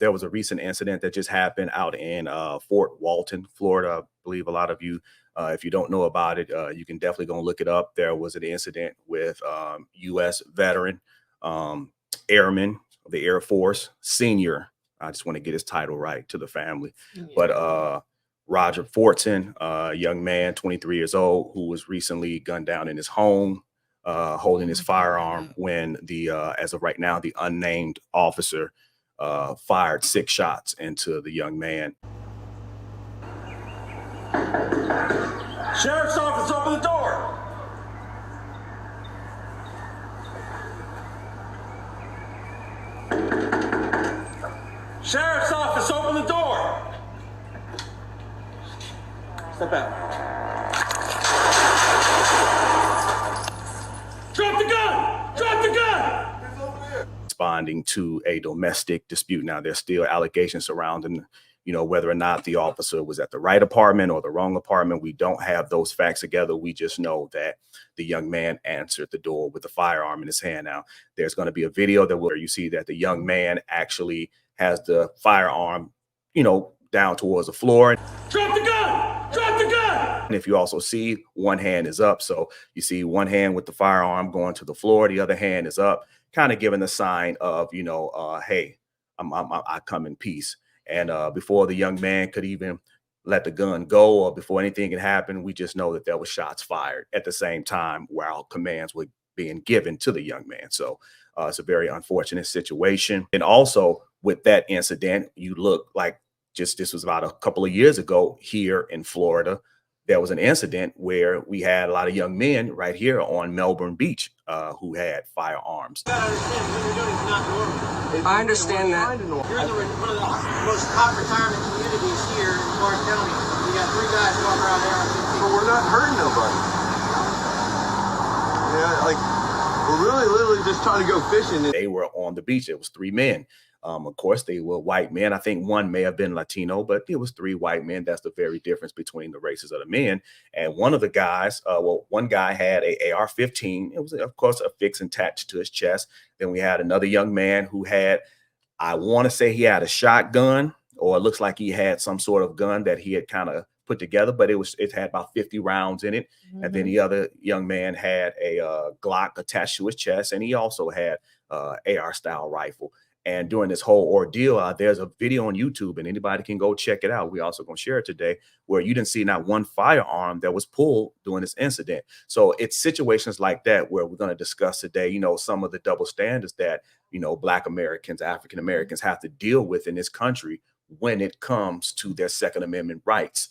there was a recent incident that just happened out in Fort Walton, Florida. I believe a lot of you, if you don't know about it, you can definitely go and look it up. There was an incident with U.S. veteran um, airman of the Air Force, senior. I just want to get his title right to the family, but Roger Fortson, a young man, 23 years old, who was recently gunned down in his home, holding his firearm when as of right now, the unnamed officer fired 6 shots into the young man. Sheriff's office, open the door. Sheriff's office, open the door. Step out. Drop the gun! Drop the gun! Responding to a domestic dispute. Now, there's still allegations surrounding, whether or not the officer was at the right apartment or the wrong apartment. We don't have those facts together. We just know that the young man answered the door with a firearm in his hand. Now, there's going to be a video where you see that the young man actually has the firearm, down towards the floor. Drop the gun! Drop the gun! And if you also see, one hand is up. So you see one hand with the firearm going to the floor. The other hand is up, kind of giving the sign of, hey, I come in peace. And before the young man could even let the gun go or before anything had happened, we just know that there were shots fired at the same time while commands were being given to the young man. So it's a very unfortunate situation. And also with that incident, you look like this was about a couple of years ago here in Florida. There was an incident where we had a lot of young men right here on Melbourne Beach who had firearms. I understand that. You're in one of the most hot retirement communities here in Clark County. You got 3 guys walking around there. But we're not hurting nobody. Yeah, like we're really literally just trying to go fishing. They were on the beach. It was 3 men. Of course, they were white men. I think one may have been Latino, but it was 3 white men. That's the very difference between the races of the men. And one of the guys, one guy had a AR-15. It was, of course, a fix attached to his chest. Then we had another young man who had, I want to say he had a shotgun, or it looks like he had some sort of gun that he had kind of put together, but it had about 50 rounds in it. Mm-hmm. And then the other young man had a Glock attached to his chest, and he also had AR style rifle. And during this whole ordeal, there's a video on YouTube, and anybody can go check it out. We also going to share it today, where you didn't see not one firearm that was pulled during this incident. So it's situations like that where we're going to discuss today, some of the double standards that, Black Americans, African Americans have to deal with in this country when it comes to their Second Amendment rights.